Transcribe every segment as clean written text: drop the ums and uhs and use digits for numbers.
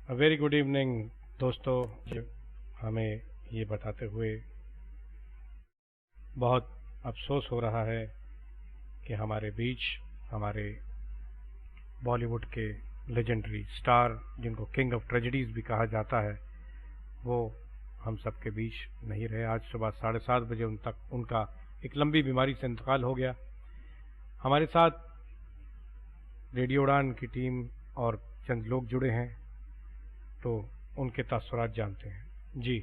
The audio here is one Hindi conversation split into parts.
वेरी गुड इवनिंग दोस्तों। हमें ये बताते हुए बहुत अफसोस हो रहा है कि हमारे बीच हमारे बॉलीवुड के लेजेंडरी स्टार, जिनको किंग ऑफ ट्रेजेडीज भी कहा जाता है, वो हम सबके बीच नहीं रहे। आज सुबह 7:30 बजे उनका एक लंबी बीमारी से इंतकाल हो गया। हमारे साथ रेडियो उड़ान की टीम और चंद लोग जुड़े हैं, तो उनके तासुरात जानते हैं। जी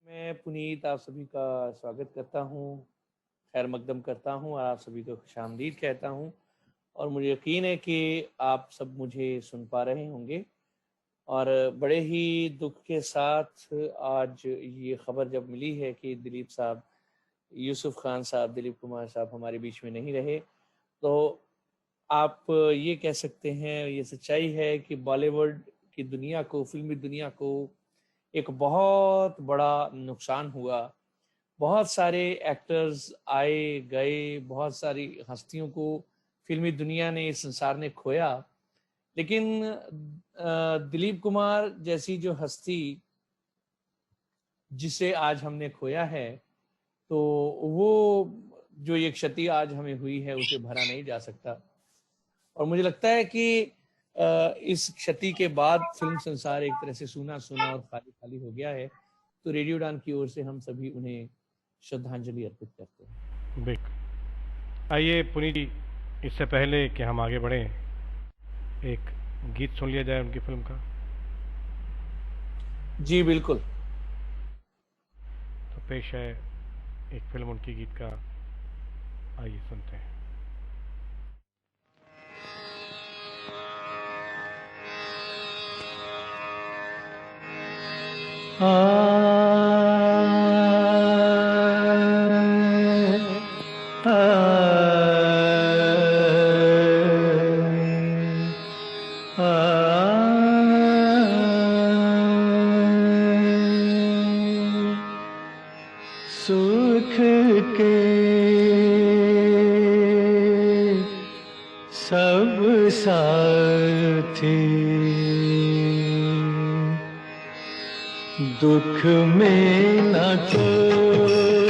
मैं पुनीत आप सभी का स्वागत करता हूं, खैर मकदम करता हूं और आप सभी को खुशामदीद कहता हूं। और मुझे यकीन है कि आप सब मुझे सुन पा रहे होंगे। और बड़े ही दुख के साथ आज ये खबर जब मिली है कि दिलीप साहब, यूसुफ खान साहब, दिलीप कुमार साहब हमारे बीच में नहीं रहे, तो आप ये कह सकते हैं, ये सच्चाई है कि बॉलीवुड की दुनिया को, फिल्मी दुनिया को एक बहुत बड़ा नुकसान हुआ। बहुत सारे एक्टर्स आए गए, बहुत सारी हस्तियों को फिल्मी दुनिया ने, इस संसार ने खोया। लेकिन दिलीप कुमार जैसी जो हस्ती जिसे आज हमने खोया है, तो वो जो ये क्षति आज हमें हुई है उसे भरा नहीं जा सकता। और मुझे लगता है कि इस क्षति के बाद फिल्म संसार एक तरह से सूना सूना और खाली खाली हो गया है। तो रेडियो उड़ान की ओर से हम सभी उन्हें श्रद्धांजलि अर्पित करते हैं। आइए पुनीत जी, इससे पहले कि हम आगे बढ़ें, एक गीत सुन लिया जाए उनकी फिल्म का। जी बिल्कुल। तो पेश है एक फिल्म उनकी गीत का, आइए सुनते हैं। सुख के सब साथी दुख में न कोई,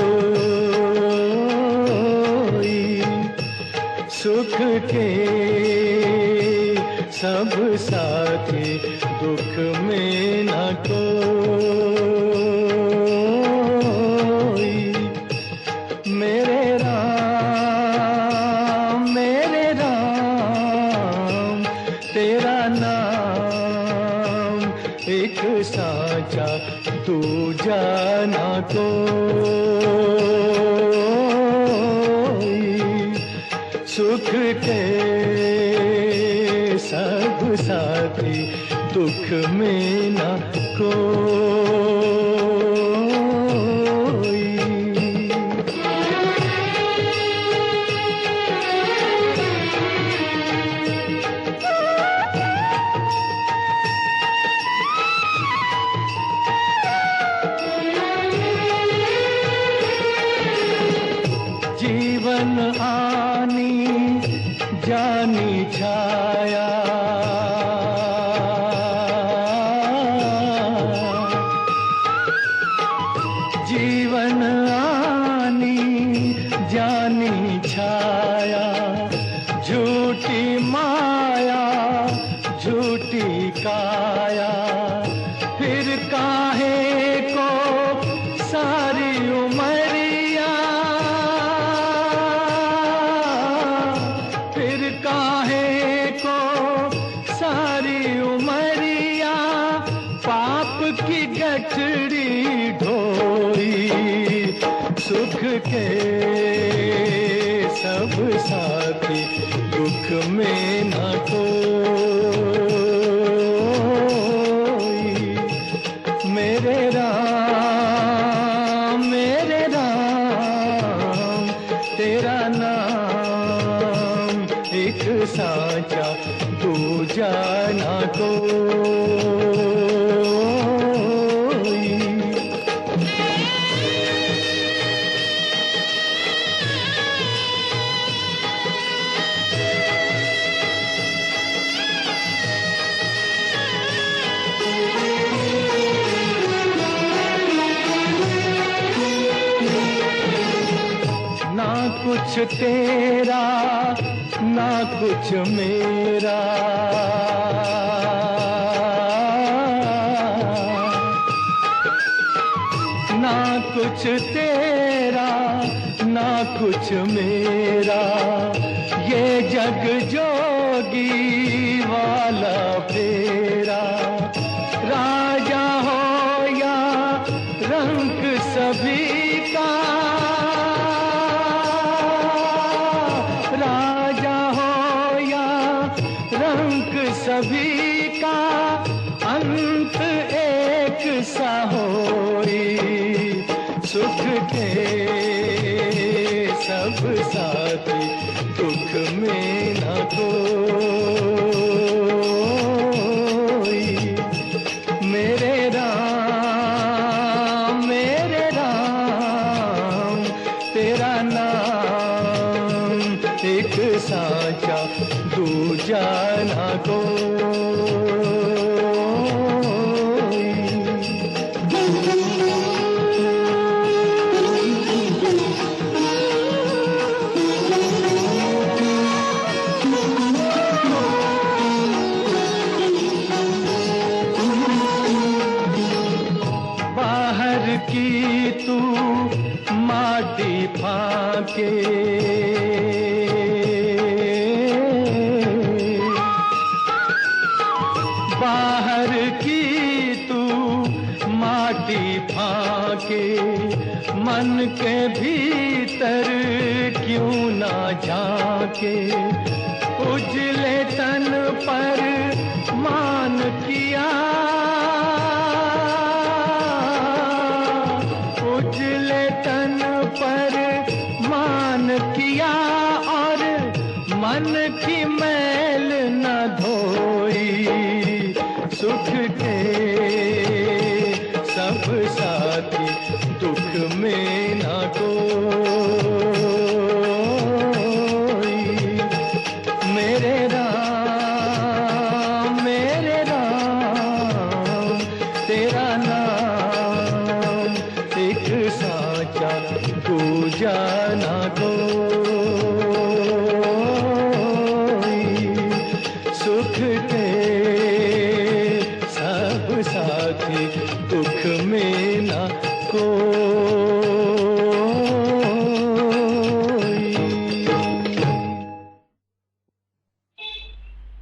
सुख के सब साथी दुख में न कोई। मेरे राम तेरा नाम एक साचा, तू जाना कोई। सुख के सब साथी दुख में न कोई। जीवन आनी जानी छाया, जीवन आनी जानी छाया, झूठी माया झूठी काया, फिर काहे को सारी उमरिया, फिर काहे को सारी उमरिया, पाप की गठड़ी ढोई। सुख के सब साथी दुख में न कोई। मेरे राम तेरा नाम एक साचा, तू जाना कोई। कुछ तेरा ना कुछ मेरा, ना कुछ तेरा ना कुछ मेरा, ये जग जोगी वाला फेरा। राजा हो या रंग सभी का, राजा हो या रंग सभी का, अंत एक सा होई। सुख के सब साथी, दुख में न कोई। मेरे राम तेरा नाम एक साचा, दूजा न कोई। की तू माटी फाके, बाहर की तू माटी फाके, मन के भीतर क्यों ना झांके। उजले तन पर मान किया, उजले तन पर मान किया, और मन की मैल न धोई। सुख के सब साथी, दुख में न कोई। मेरे राम तेरा नाम एक साचा, दूजा न कोई। सुख के सब साथी, दुख में न कोई।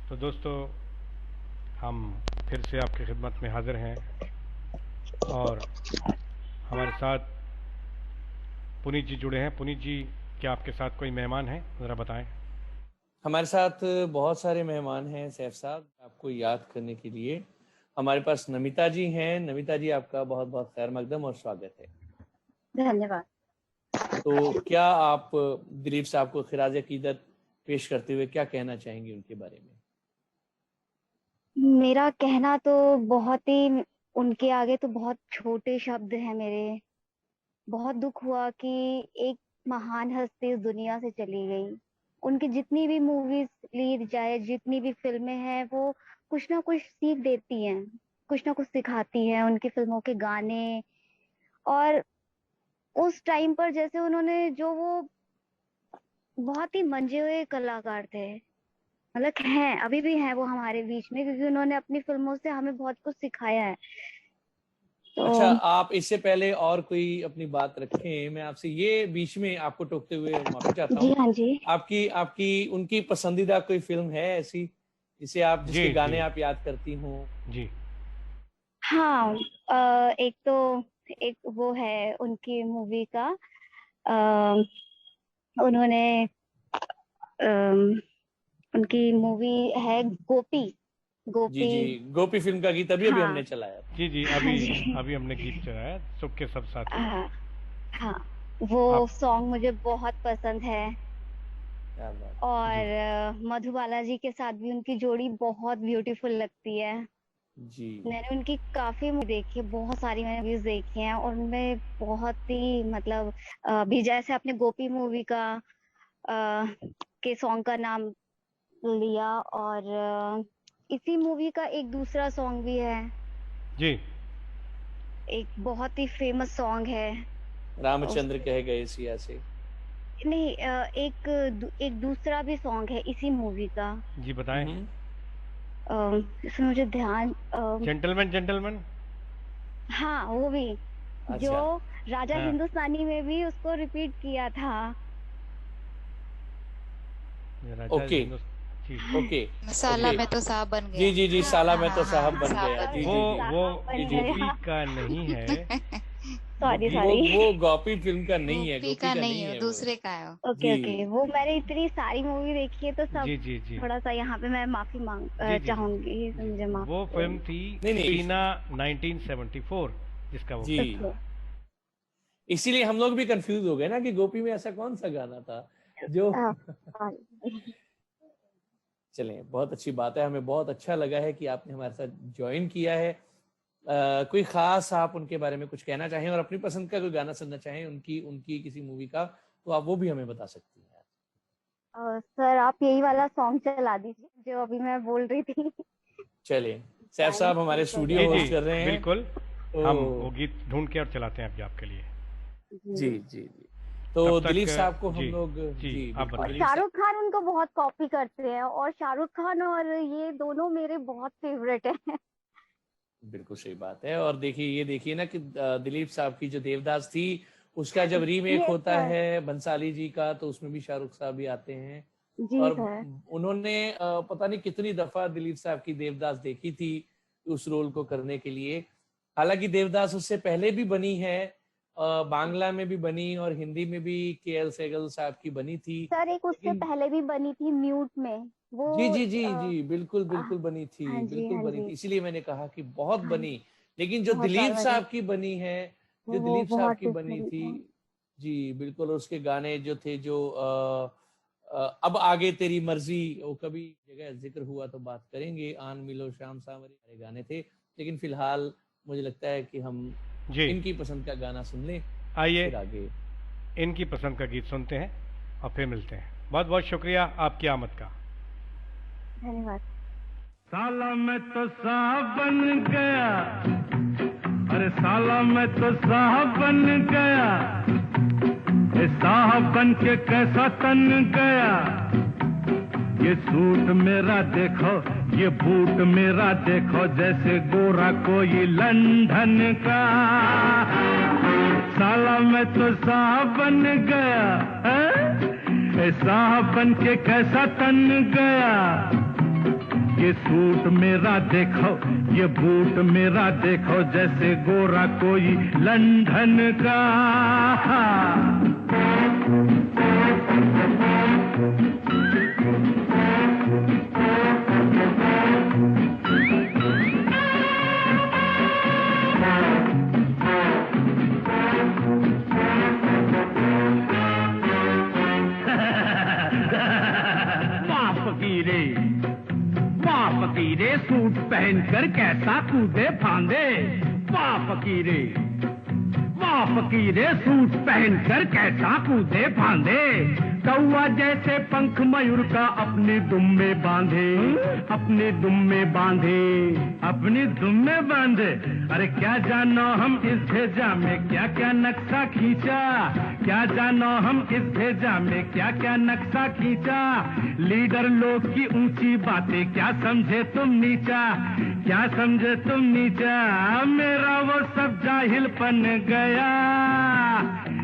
तो दोस्तों, हम फिर से आपकी खिदमत में हाजिर हैं और हमारे साथ पुनीत जी जुड़े हैं। पुनीत जी, क्या आपके साथ कोई मेहमान है? ज़रा बताएं। हमारे साथ बहुत सारे मेहमान हैं सैफ साहब, आपको याद करने के लिए। हमारे पास नमिता जी हैं। नमिता जी, आपका बहुत बहुत खैर मकदम और स्वागत है। धन्यवाद। तो क्या आप दिलीप साहब को खिराज अकीदत पेश करते हुए क्या कहना चाहेंगे उनके बारे में? मेरा कहना तो बहुत ही, उनके आगे तो बहुत छोटे शब्द हैं मेरे। बहुत दुख हुआ कि एक महान हस्ती इस दुनिया से चली गई। उनकी जितनी भी मूवीज ली जाए, जितनी भी फिल्में हैं, वो कुछ ना कुछ सीख देती हैं, कुछ ना कुछ सिखाती हैं। उनकी फिल्मों के गाने, और उस टाइम पर जैसे उन्होंने जो वो बहुत ही मंजे हुए कलाकार थे, मतलब हैं, अभी भी हैं वो हमारे बीच में, क्योंकि उन्होंने अपनी फिल्मों से हमें बहुत कुछ सिखाया है। तो अच्छा, आप इससे पहले और कोई अपनी बात रखें, मैं आपसे ये बीच में आपको टोकते हुए माफी चाहता जी हूँ। हाँ जी। आपकी उनकी पसंदीदा कोई फिल्म है ऐसी जिसे आप, जिसके जी गाने जी आप याद करती हों? जी। हाँ, एक तो एक वो है उनकी मूवी का, अ, उन्होंने अम, उनकी मूवी है गोपी। जी गोपी। जी, गोपी फिल्म का गीत अभी हाँ हमने चलाया था। जी जी, हाँ अभी जी। अभी हमने गीत चलाया, सुख के सब साथी। हाँ हाँ, वो आप सॉन्ग मुझे बहुत पसंद है। क्या बात। और जी मधु बालाजी के साथ भी उनकी जोड़ी बहुत ब्यूटीफुल लगती है। जी मैंने उनकी काफी मूवी देखी है, बहुत सारी मैंने मूवीज देखी हैं, और उनमें बहुत ही मतलब भी, जैसे आपने गोपी मूवी का के सॉन्ग का नाम लिया, और इसी मूवी का एक दूसरा सॉन्ग भी है, जी एक बहुत ही फेमस सॉन्ग है। रामचंद्र उस कह गए सिया से। नहीं, एक दूसरा भी सॉन्ग है इसी मूवी का। जी बताएं। इसमें मुझे ध्यान जेंटलमैन जेंटलमैन। हाँ, वो भी अच्छा। जो राजा हाँ। हिंदुस्तानी में भी उसको रिपीट किया था। राजा ओके जी ओके साला ओके। में तो साहब बन जी गया। जी जी, साला में तो हाँ, साहब हाँ, बन साहब गया। बन जी गया। जी जी वो जी जी जी। गोपी का नहीं है। सॉरी वो सॉरी। वो गोपी फिल्म का नहीं है, गोपी गोपी का का नहीं नहीं है, है वो। दूसरे का है वो। ओके जी ओके, वो मैंने इतनी सारी मूवी देखी है तो सब जी जी जी थोड़ा सा यहाँ पे मैं माफी जी जी चाहूंगी, तो जी मुझे माफ वो फिल्म थी नहीं, नहीं। सीना 1974 जिसका वो जी। ओके। इसीलिए हम लोग भी कंफ्यूज हो गए ना कि गोपी में ऐसा कौन सा गाना था जो चलें, बहुत अच्छी बात है। हमें बहुत अच्छा लगा है कि आपने हमारे साथ ज्वाइन किया है। कोई खास आप उनके बारे में कुछ कहना चाहें और अपनी पसंद का कोई गाना सुनना चाहें उनकी उनकी किसी मूवी का, तो आप वो भी हमें बता सकती हैं। सर आप यही वाला सॉन्ग चला दीजिए जो अभी मैं बोल रही थी। चलिए, सैफ साहब हमारे स्टूडियो जी होस्ट जी कर रहे हैं। बिल्कुल, तो हम वो गीत ढूंढ के और चलाते हैं अभी आपके लिए। जी जी जी। तो तब तक दिलीप साहब को हम जी, लोग जी, जी आप बिल्कुल, बताइए। दिलीप साहब। शाहरुख खान उनको बहुत कॉपी करते हैं और शाहरुख खान और ये दोनों मेरे बहुत फेवरेट हैं। बिल्कुल सही बात है। और देखिए, ये देखिए ना कि दिलीप साहब की जो देवदास थी उसका जब रीमेक Yes, होता sir. है बंसाली जी का, तो उसमें भी शाहरुख साहब भी आते हैं। जी और सर। उन्होंने पता नहीं कितनी दफा दिलीप साहब की देवदास देखी थी उस रोल को करने के लिए। हालांकि देवदास उससे पहले भी बनी है, बांग्ला में भी बनी और हिंदी में भी केएल सहगल साहब की बनी थी। सर एक उससे लेकिन पहले भी बनी थी म्यूट में वो। जी जी जी जी, बिल्कुल अ, बिल्कुल बनी थी, हाँ जी बिल्कुल हाँ बनी जी थी। इसीलिए मैंने कहा कि बहुत हाँ, बनी। लेकिन जो बहुत बार दिलीप बनी। साहब की बनी है, जो वो दिलीप साहब बहुत की बनी डिफरेंट थी, है। जी बिल्कुल। और उसके गाने जो थे, जो अब आगे तेरी मर्जी, वो कभी जगह जिक्र हुआ तो बात करेंगे, आन मिलो शाम सावरी, सारे गाने थे। लेकिन फिलहाल मुझे लगता है कि हम जी इनकी पसंद का गाना सुन लें, आइए फिर आगे। इनकी पसंद का गीत सुनते हैं और फिर मिलते हैं। बहुत बहुत शुक्रिया आपकी आमद का। धन्यवाद। साला मैं तो साहब बन गया, अरे साला मैं तो साहब बन गया, ये साहब बन के कैसा तन गया, ये सूट मेरा देखो, ये बूट मेरा देखो, जैसे गोरा कोई लंदन का। साला मैं तो साहब बन गया, ये साहब बन के कैसा तन गया, ये सूट मेरा देखो, ये बूट मेरा देखो, जैसे गोरा कोई लंदन का। वाह फकीरे, वाह फकीरे, सूट पहनकर कैसा कूदे फांदे। वाह फकीरे, वाह फकीरे, सूट पहनकर कैसा कूदे फांदे। कौवा जैसे पंख मयूर का अपनी दुम में बांधे, अपनी दुम में बांधे, अपनी दुम में बांधे। अरे क्या जानो हम इस भेजा में क्या क्या नक्शा खींचा, क्या जानो हम इस भेजा में क्या क्या नक्शा खींचा। लीडर लोग की ऊंची बातें क्या समझे तुम नीचा, क्या समझे तुम नीचा। मेरा वो सब जाहिलपन गया,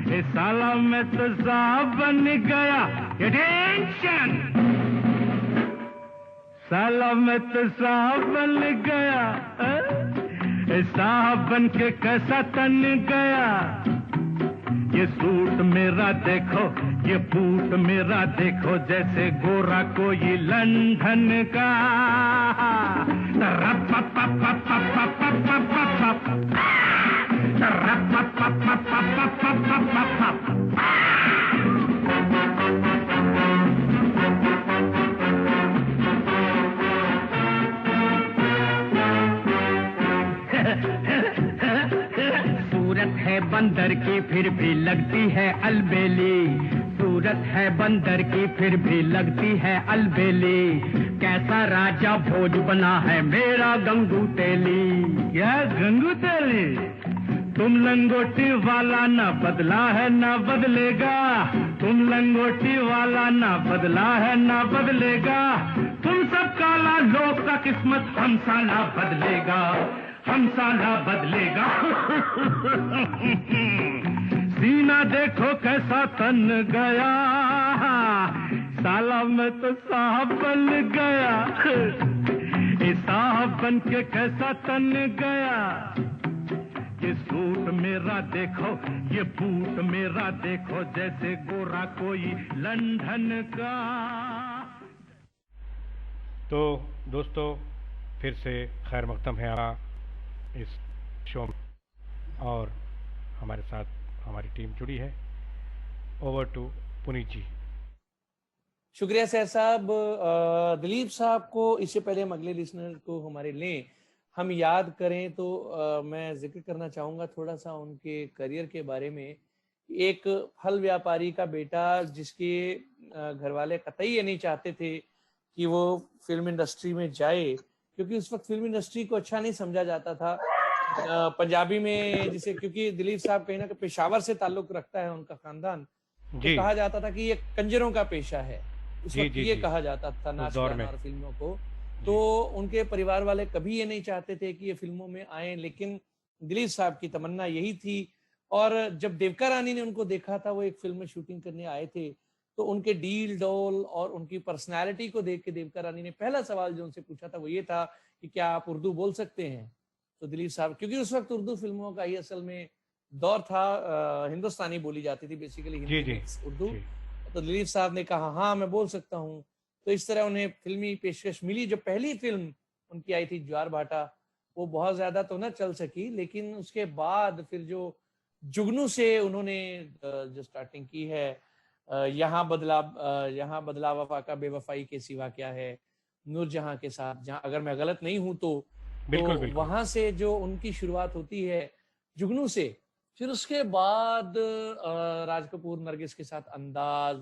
ये साला मैं तो साहब बन गया। टेंशन, साला मैं तो साहब बन गया, ये साहब बन के कैसा तन गया। ये सूट मेरा देखो, ये बूट मेरा देखो, जैसे गोरा कोई लंदन का। सूरत है बंदर की फिर भी लगती है अलबेली, सूरत है बंदर की फिर भी लगती है अलबेली। कैसा राजा भोज बना है मेरा गंगू तेली। क्या गंगू तेली, तुम लंगोटी वाला ना बदला है ना बदलेगा, तुम लंगोटी वाला ना बदला है ना बदलेगा, तुम सब काला लोग का किस्मत हम साला बदलेगा, हम साला बदलेगा। सीना देखो कैसा तन गया, साला मैं तो साहब बन गया, ये साहब बन के कैसा तन गया, ये सूट मेरा देखो, ये बूट मेरा देखो, जैसे गोरा कोई लंदन का। तो दोस्तों फिर से खैर मकदम है इस शो में, और हमारे साथ हमारी टीम जुड़ी है। ओवर टू पुनीत जी। शुक्रिया सैर साहब। दिलीप साहब को इससे पहले हम अगले लिसनर को हमारे लें, हम याद करें तो मैं जिक्र करना चाहूँगा थोड़ा सा उनके करियर के बारे में। एक फल व्यापारी का बेटा जिसके घर वाले कतई ये नहीं चाहते थे कि वो फिल्म इंडस्ट्री में जाए, क्योंकि उस वक्त फिल्म इंडस्ट्री को अच्छा नहीं समझा जाता था पंजाबी में, जिसे क्योंकि दिलीप साहब कहीं ना कहीं पेशावर से ताल्लुक रखता है उनका खानदान, तो कहा जाता था कि ये कंजरों का पेशा है। उस वक्त ये कहा जाता था नाच गाना और फिल्मों को। तो उनके परिवार वाले कभी ये नहीं चाहते थे कि ये फिल्मों में आए, लेकिन दिलीप साहब की तमन्ना यही थी। और जब देविका रानी ने उनको देखा था, वो एक फिल्म में शूटिंग करने आए थे, तो उनके डील डोल और उनकी पर्सनैलिटी को देख के देविका रानी ने पहला सवाल जो उनसे पूछा था वो ये था कि क्या आप उर्दू बोल सकते हैं। तो दिलीप साहब, क्योंकि उस वक्त उर्दू फिल्मों का ही असल में दौर था, हिंदुस्तानी बोली जाती थी बेसिकली, हिंदी उर्दू। तो दिलीप साहब ने कहा हाँ मैं बोल सकता हूँ। तो इस तरह उन्हें फिल्मी पेशकश मिली। जो पहली फिल्म उनकी आई थी ज्वार भाटा, वो बहुत ज्यादा तो ना चल सकी, लेकिन उसके बाद फिर जो जुगनू से उन्होंने जो स्टार्टिंग की है, यहाँ बदला वफा का बेवफाई के सिवा क्या है, नूरजहां के साथ, जहां अगर मैं गलत नहीं हूं तो बिल्कुल, बिल्कुल। वहां से जो उनकी शुरुआत होती है जुगनू से, फिर उसके बाद राज कपूर नरगिस के साथ अंदाज,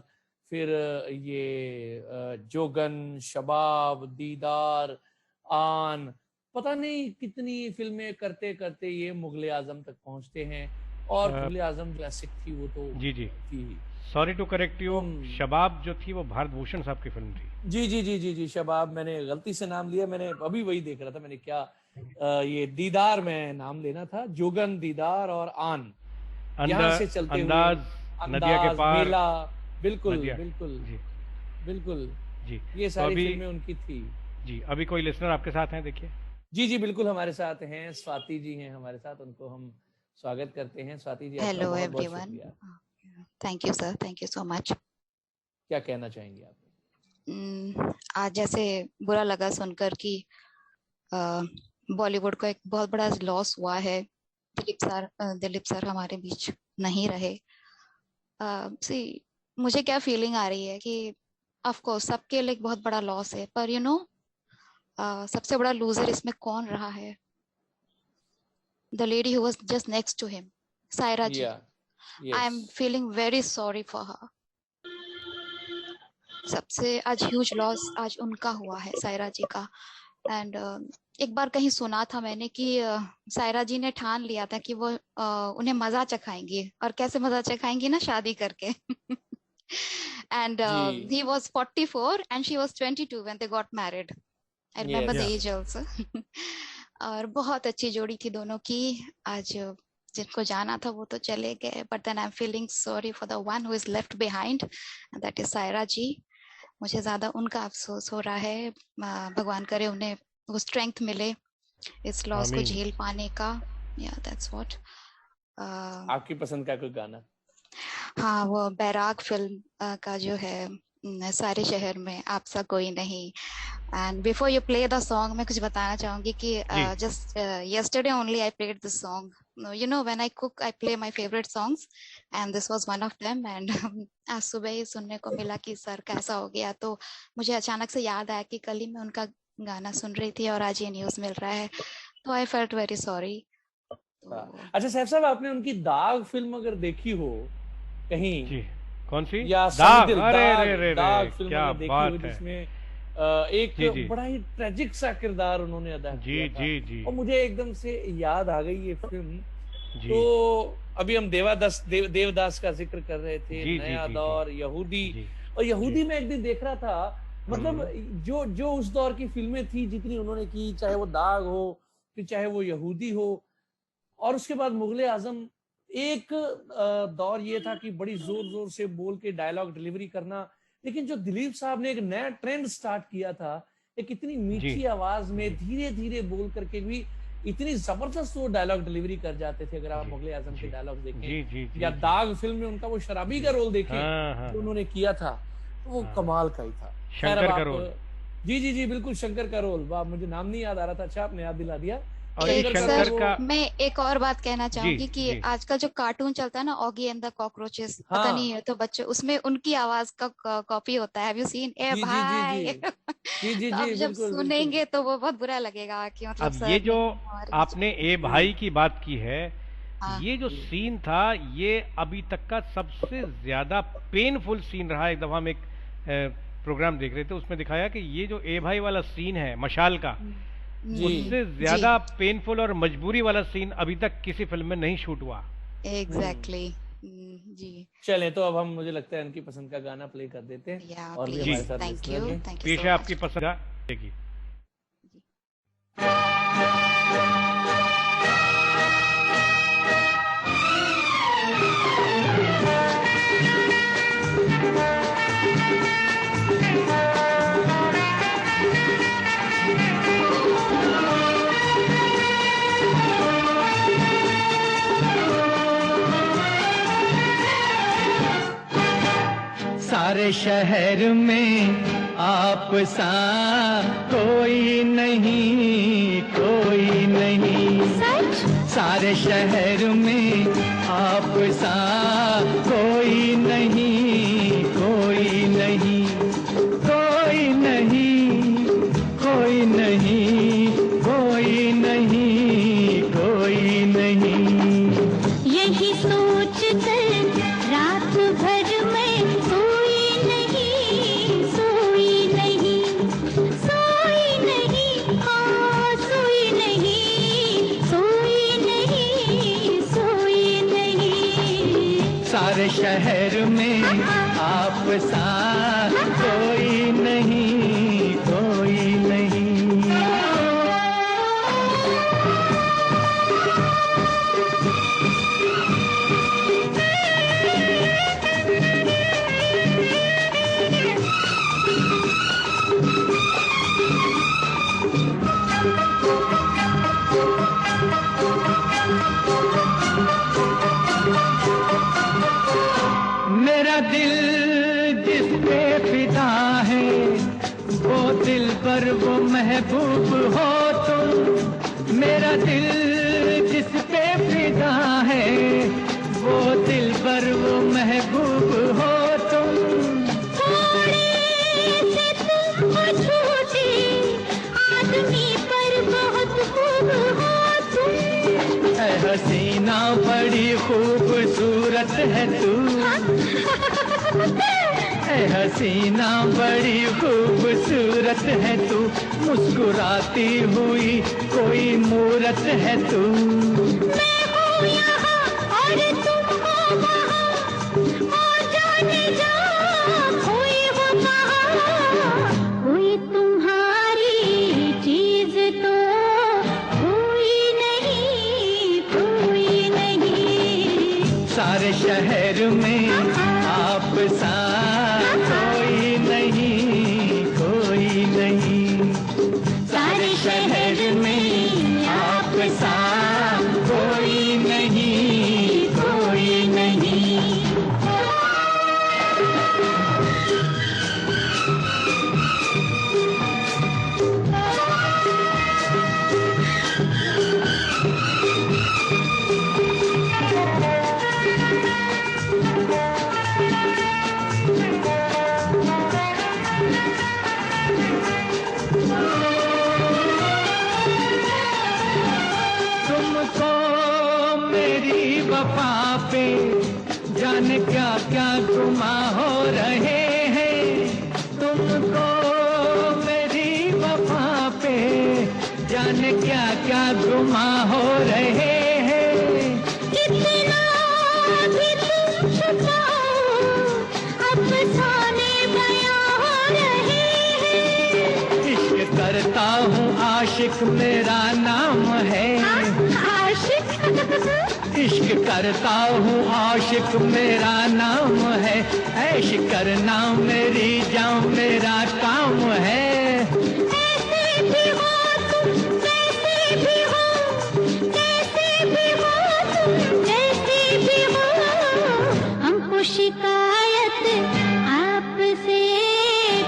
फिर ये जोगन, शबाब, दीदार, आन, पता नहीं कितनी फिल्में करते करते ये मुगले आजम तक पहुंचते हैं। और मुगले आजम जो ऐसे थी वो तो जी थी। सॉरी टू करेक्ट यू, शबाब जो थी वो भारत भूषण साहब की फिल्म थी। जी, शबाब मैंने गलती से नाम लिया, मैंने अभी वही देख रहा था, मैंने क्या ये दीदार में नाम लेना था। जोगन, दीदार और आन, यहाँ से चलते अंदाज, नदिया के पार, मेला, बिल्कुल जी, ये सारी फिल्में उनकी थी। जी, अभी कोई लिसनर आपके साथ हैं, देखिए। जी बिल्कुल हमारे साथ हैं, स्वाति जी हैं हमारे साथ, उनको हम स्वागत करते हैं। Swati ji, hello everyone, thank you sir, thank you so much. क्या कहना चाहेंगे आप? आज जैसे बुरा लगा सुनकर कि बॉलीवुड को एक बहुत बड़ा लॉस हुआ है। दिलीप सर हमारे बीच नहीं रहे। मुझे क्या फीलिंग आ रही है कि ऑफ कोर्स सबके लिए एक बहुत बड़ा लॉस है, पर सबसे बड़ा लूजर इसमें कौन रहा है? The lady who was just next to him, Saira ji. I am feeling very sorry for her. सबसे आज ह्यूज लॉस आज उनका हुआ है, सायरा जी का। एंड एक बार कहीं सुना था मैंने कि सायरा जी ने ठान लिया था कि वो उन्हें मजा चखाएंगी, और कैसे मजा चखाएंगी ना, शादी करके। and he was 44 and she was 22 when they got married. I remember the age also. और बहुत अच्छी जोड़ी थी दोनों की। आज जिनको जाना था वो तो चले गए, but then I'm feeling sorry for the one who is left behind, and that is Saira जी। मुझे ज्यादा उनका अफसोस हो रहा है। भगवान करे उन्हें वो स्ट्रेंथ मिले इस लॉस को झेल पाने का। that's what। आपकी पसंद का कोई गाना? हाँ, वो बैराग फिल्म का जो है, सारे शहर में आपसा कोई नहीं। And before you play the song, मैं कुछ बताना चाहूंगी कि just yesterday only I played this song. You know, when I cook I play my favorite songs and this was one of them. And आज सुबह ही सुनने को मिला कि सर कैसा हो गया, तो मुझे अचानक से याद आया कि कल ही मैं उनका गाना सुन रही थी और आज ये न्यूज मिल रहा है, तो I felt very sorry। अच्छा साहब, आपने उनकी दाग फिल्म अगर देखी हो कहीं? जी, कौन सी? या दाग? दाग फिल्म क्या देखी बात हो, है, जिसमें एक बड़ा ही ट्रेजिक सा किरदार उन्होंने अदा किया था। और मुझे एकदम से याद आ गई ये फिल्म जी तो अभी हम देवदास का जिक्र कर रहे थे, जी जी नया जी दौर, यहूदी। जी और यहूदी जी में एक दिन देख रहा था, मतलब जो जो उस दौर की फिल्में थी जितनी उन्होंने की, चाहे वो दाग हो, फिर चाहे वो यहूदी हो, और उसके बाद मुगले आजम, एक दौर ये था कि बड़ी जोर जोर से बोल के डायलॉग डिलीवरी करना। लेकिन जो दिलीप साहब ने एक नया ट्रेंड स्टार्ट किया था, एक इतनी जी मीठी आवाज में धीरे धीरे बोल करके भी इतनी जबरदस्त वो डायलॉग डिलीवरी कर जाते थे। अगर आप जी मुगले आजम के जी डायलॉग जी देखें, जी जी या जी दाग फिल्म में उनका वो शराबी का रोल देखें हाँ हाँ जो हाँ उन्होंने किया था, तो वो हाँ। कमाल का ही था। खैर, अब शंकर का आप, रोल। जी जी जी बिल्कुल, शंकर का रोल, वाह, मुझे नाम नहीं याद आ रहा था, अच्छा आपने याद दिला दिया। और ये शंकर का शंकर रोल का, वो, मैं एक और बात कहना चाहूंगी कि जी आजकल जो कार्टून चलता है ना, ऑगी एंड द कॉकरोचेस, पता हाँ, नहीं है तो बच्चे, उसमें उनकी आवाज का कॉपी होता है। हैव यू सीन ए जी जी जी जी भाई? जी जी तो जी अब जब बिल्कुल बिल्कुल। सुनेंगे तो वो बहुत बुरा लगेगा कि मतलब अब ये सर जो नहीं हमारे बीच आपने में। ए जी भाई की बात की है, हाँ ये जो जी सीन था, ये अभी तक का सबसे ज्यादा पेनफुल सीन रहा। एक दफा हम एक प्रोग्राम देख रहे थे, उसमें दिखाया कि ये जो ए भाई वाला सीन है मशाल का, जी उससे ज्यादा पेनफुल और मजबूरी वाला सीन अभी तक किसी फिल्म में नहीं शूट हुआ। एग्जैक्टली। जी चले, तो अब हम, मुझे लगता है उनकी पसंद का गाना प्ले कर देते हैं, या और भी जी। हमारे प्लीज, साथ थैंक लिसनर यू हैं। पेश सो है मच। आपकी पसंद का, देखिए। सारे शहर में आप सा कोई नहीं, कोई नहीं। सच? सारे शहर में आप सा कोई नहीं, कोई नहीं, कोई नहीं, कोई नहीं, कोई नहीं, कोई नहीं। यही सोच कर रात भर में सोई नहीं, सोई नहीं, सोई नहीं, हाँ सोई नहीं, सोई नहीं, सोई नहीं। सारे शहर में आप सा कोई नहीं, कोई नहीं। मेरा दिल जिस पे फिदा है, वो दिल पर वो महबूब हो तुम। मेरा दिल जिस पे फिदा है, वो दिल पर वो महबूब हो तुम। थोड़े से तुम छोटे आदमी पर बहुत खूब हो तुम। ऐ हसीना बड़ी खूबसूरत है तू, ऐ हसीना बड़ी खूबसूरत है तू। मुस्कुराती हुई कोई मूरत है तू। मैं हूँ यहाँ और तुम हो वहाँ, और जाने जा कोई हो कहाँ। कोई तुम्हारी चीज तो कोई नहीं, कोई नहीं। सारे शहर में आप सा कोई नहीं, कोई नहीं। सारे शहर में आप सा कोई नहीं, कोई नहीं। तुमको मेरी वफा पे जाने क्या क्या गुमा हो रहे हैं। तुमको मेरी वफा पे जाने क्या क्या गुमा हो रहे हैं। आशिक मेरा नाम है। आशिक इश्क करता हूँ आशिक मेरा नाम है। ऐश करना मेरी जान मेरा काम है। ऐसे भी हो तुम जैसे भी हो, जैसे भी हो तुम जैसे भी हो, हमको शिकायत आपसे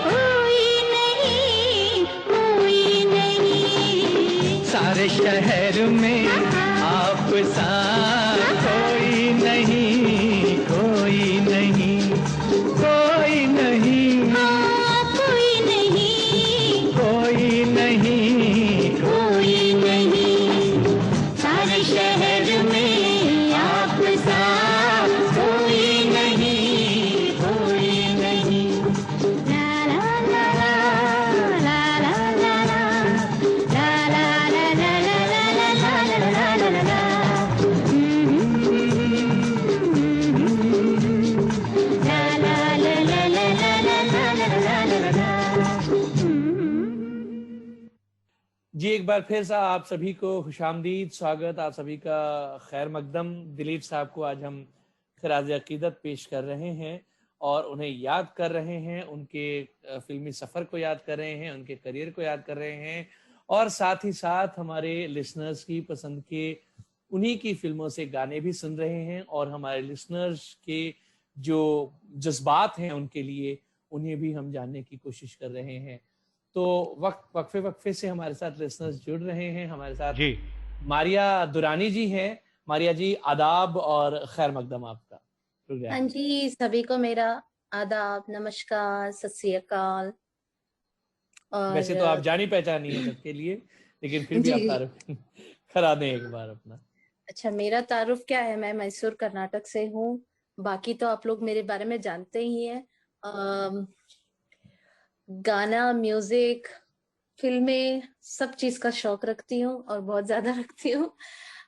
कोई नहीं, कोई नहीं। सारे शहर में आप सा कोई नहीं, कोई नहीं, कोई नहीं, हाँ, कोई नहीं, कोई नहीं, कोई नहीं। सारे शहर में आप सा कोई नहीं, कोई नहीं। ला ला ला ला ला ला ला ला ला ला ला ला ला ला ला ला। जी एक बार फिर से आप सभी को खुशामदीद, स्वागत, आप सभी का खैर मकदम। दिलीप साहब को आज हम खराज अकीदत पेश कर रहे हैं और उन्हें याद कर रहे हैं, उनके फिल्मी सफ़र को याद कर रहे हैं, उनके करियर को याद कर रहे हैं और साथ ही साथ हमारे लिसनर्स की पसंद के उन्हीं की फिल्मों से गाने भी सुन रहे हैं और हमारे लिसनर्स के जो जज्बात हैं उनके लिए उन्हें भी हम जानने की कोशिश कर रहे हैं। तो वक्फे से हमारे साथ लिसनर्स जुड़ रहे हैं। हमारे साथ जी मारिया दुरानी जी हैं। मारिया जी आदाब और खैर मकदम आपका। हाँ जी, सभी को मेरा आदाब, नमस्कार, सत श्री अकाल। और वैसे तो आप जानी पहचानी है सबके लिए, लेकिन फिर भी आप तारुफ करा दें एक बार अपना। अच्छा, मेरा तारुफ क्या है, मैं मैसूर कर्नाटक से हूँ। बाकी तो आप लोग मेरे बारे में जानते ही हैं। गाना, म्यूजिक, फिल्में, सब चीज का शौक रखती हूँ और बहुत ज्यादा रखती हूँ।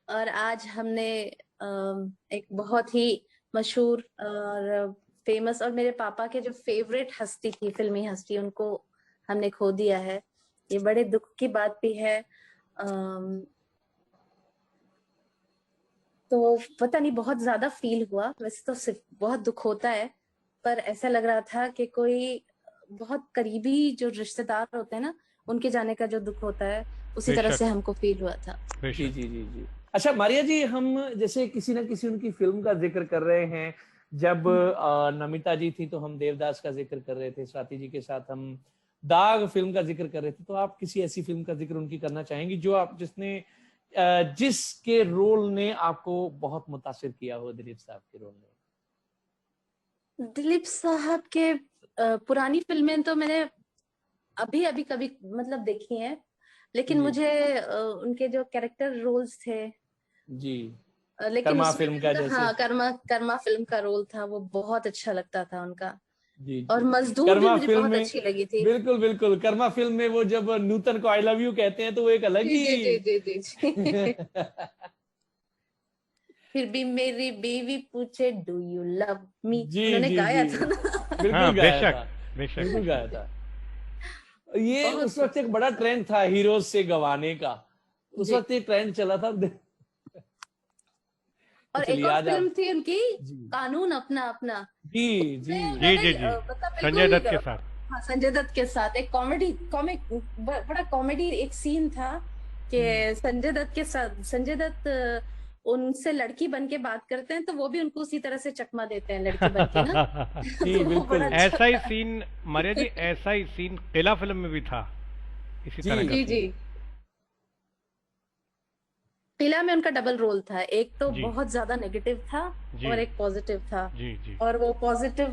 और आज हमने एक बहुत ही मशहूर और फेमस और मेरे पापा के जो फेवरेट हस्ती थी, फिल्मी हस्ती, उनको हमने खो दिया है। ये बड़े दुख की बात भी है। तो पता नहीं, बहुत ज्यादा फील हुआ। वैसे तो सिर्फ बहुत दुख होता है, पर ऐसा लग रहा था कि कोई बहुत करीबी जो रिश्तेदार होते हैं ना, उनके जाने का जो दुख होता है, उसी तरह से हमको फील हुआ था। जी जी जी जी। अच्छा मारिया जी, हम जैसे किसी ना किसी उनकी फिल्म का जिक्र कर रहे हैं। जब नमिता जी थी तो हम देवदास का जिक्र कर रहे थे, स्वाति जी के साथ हम दाग फिल्म का जिक्र कर रहे थे। तो आप किसी ऐसी फिल्म का जिक्र उनकी करना चाहेंगी जो आप जिसके रोल ने आपको बहुत मुतासिर किया हो? दिलीप साहब के रोल ने। दिलीप साहब के पुरानी फिल्में तो मैंने अभी अभी कभी मतलब देखी हैं, लेकिन मुझे उनके जो कैरेक्टर रोल्स थे जी, लेकिन कर्मा फिल्म का जैसे, हाँ, कर्मा फिल्म का रोल था, वो बहुत अच्छा लगता था उनका। जी, जी। और मजदूर भी मुझे बहुत अच्छी लगी थी। बिल्कुल बिल्कुल, कर्मा फिल्म में वो जब नूतन को आई लव यू कहते हैं तो वो एक अलग ही जी। फिर भी मेरी बीवी पूछे डू यू लव मी, उन्होंने गाया था ना। बिल्कुल गाया था। ये उस वक्त एक बड़ा ट्रेंड था हीरोज से गवाने का, उस वक्त एक ट्रेंड चला था। और एक और फिल्म थी उनकी, कानून अपना अपना। जी जी जी जी जी, संजय दत्त के साथ। हाँ, संजय दत्त के साथ एक बड़ा कॉमेडी एक सीन था कि संजय दत्त उनसे लड़की बन के बात करते हैं, तो वो भी उनको उसी तरह से चकमा देते हैं लड़की बन के ना। जी बिल्कुल, ऐसा ही सीन मारिया जी, ऐसा ही सीन किला फिल्म में भी था इसी तरह का। जी। किला में उनका डबल रोल था, एक तो बहुत ज्यादा नेगेटिव था और एक पॉजिटिव था। जी। और वो पॉजिटिव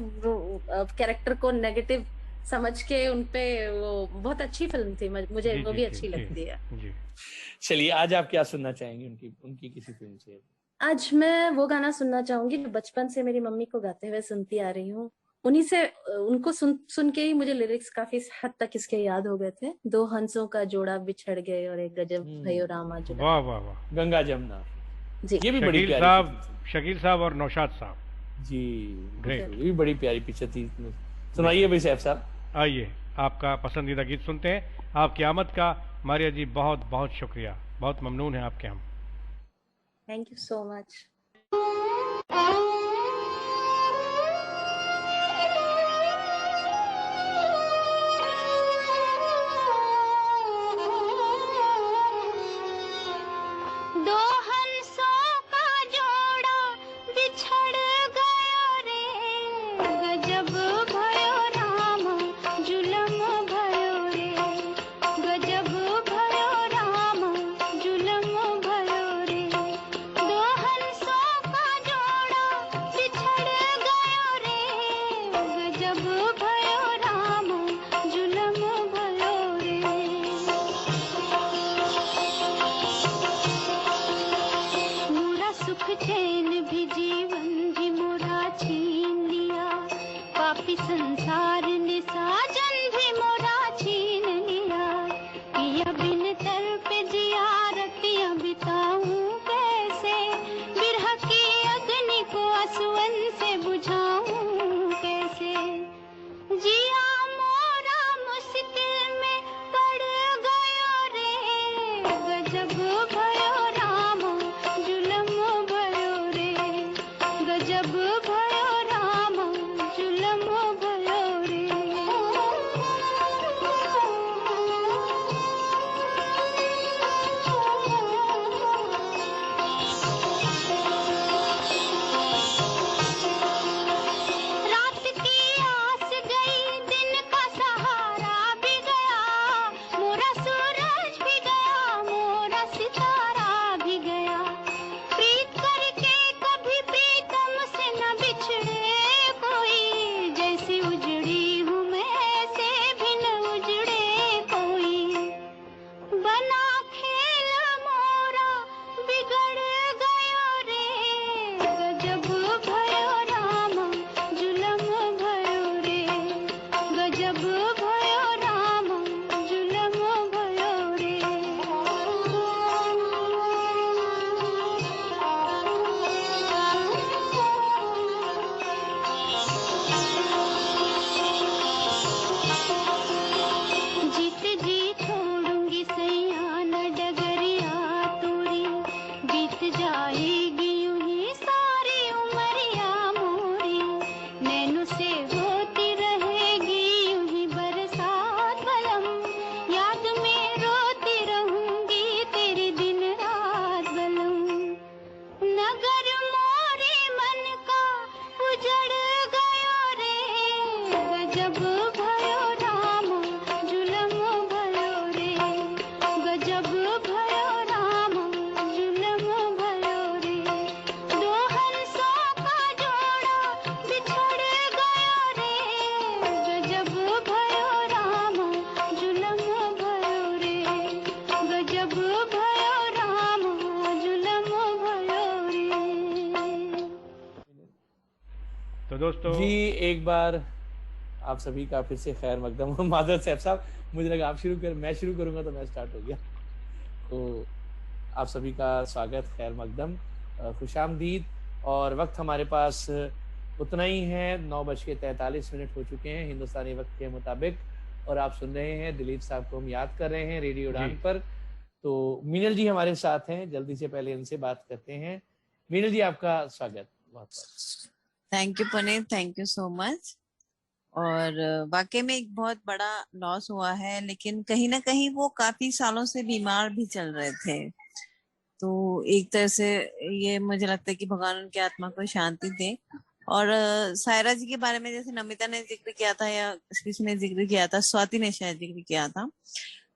कैरेक्टर को नेगेटिव समझ के उनपे वो बहुत अच्छी फिल्म थी, मुझे वो भी अच्छी लगती है। चलिए, आज आप क्या सुनना चाहेंगे उनकी किसी फिल्म से? आज मैं वो गाना सुनना चाहूंगी जो बचपन से मेरी मम्मी को गाते हुए सुनती आ रही हूँ। उन्हीं से उनको सुन के ही मुझे लिरिक्स काफी हद तक इसके याद हो गए थे। दो हंसों का जोड़ा बिछड़ गए और एक गजब भयो रामा जुड़ा। वाह वाह वाह, गंगा जमुना जी। ये भी बड़ी शकील साहब और नौशाद साहब जी, ग्रेट। ये भी बड़ी प्यारी पिक्चर थी। सुनाइए भाई सैफ साहब। आइए आपका पसंदीदा गीत सुनते हैं। आप क़यामत का मारिया जी, बहुत बहुत शुक्रिया, बहुत ममनून है आपके हम। Thank you so much. दो हंसों का जोड़ा बिछड़ गया रे, गजब भयो राम जुलम भयो रे, गजब भयो राम जुलम भयो रे। दो हंसों का जोड़ा बिछड़ गया रे, गजब भयो राम जुलम भयो रे। मोरा सुख चैन भी जीवन भी मोरा छीन लिया, पापी संसार ने साजन भी मोरा छीन लिया। पिया बिन तर पे जिया रतियां बिताऊं कैसे, बिरह की अग्नि को असुवन से बुझाऊं कैसे। जिया मोरा मुश्किल में पड़ गयो रे, गजब भयो राम जुलम भयो रे, गजब भयो राम जुलम भयो रे। रात की आस गई, दिन का सहारा भी गया, मोरा सूरज भी गया, मोरा सितारा भी गया। प्रीत करके कभी प्रीतम से न बिछड़े कोई, जैसी उजड़ी हूँ मैं ऐसे भी न उजड़े कोई। बना खेल मोरा बिगड़ गयो रे, गजब भयो राम जुलम भयो रे, गजब भयो राम जुलम भयो रे। जीत जी छोड़ूंगी सैया न डगरिया तोरी, बीत जाएगी यूं ही सारी उमरिया मोरी। नैनों से होती रहेगी यूं ही बरसात बलम, याद में रोती रहूंगी तेरी दिन रात बलम। नगर मोरे मन का उजड़ गयो रे, गजब भयो राम जुलम भयो रे, गजब भयो राम जुलम भयो रे। दो हंसों का जोड़ा बिछड़ गयो रे, गजब भयो राम जुलम भयो रे, गजब भयो राम जुलम भयो रे। तो दोस्तों, जी एक बार आप सभी का फिर से खैर मकदम। मादर सैफ साहब, मुझे लगा आप शुरू कर, मैं शुरू करूंगा तो मैं स्टार्ट हो गया। तो आप सभी का स्वागत, खैर मकदम, खुशामदीद। और वक्त हमारे पास उतना ही है, 9:43 हो चुके हैं हिंदुस्तानी वक्त के मुताबिक, और आप सुन रहे हैं दिलीप साहब को हम याद कर रहे हैं रेडियो उड़ान जी। पर। तो मीनल जी हमारे साथ हैं, जल्दी से पहले इनसे बात करते हैं। मीनल जी आपका स्वागत बहुत बहुत। Thank you Puneet, thank you so much. और वाकई में एक बहुत बड़ा लॉस हुआ है, लेकिन कहीं ना कहीं वो काफी सालों से बीमार भी चल रहे थे। तो एक तरह से ये मुझे लगता है कि भगवान उनकी आत्मा को शांति दे। और सायरा जी के बारे में जैसे नमिता ने जिक्र किया था या किसी ने जिक्र किया था, स्वाति ने शायद जिक्र किया था,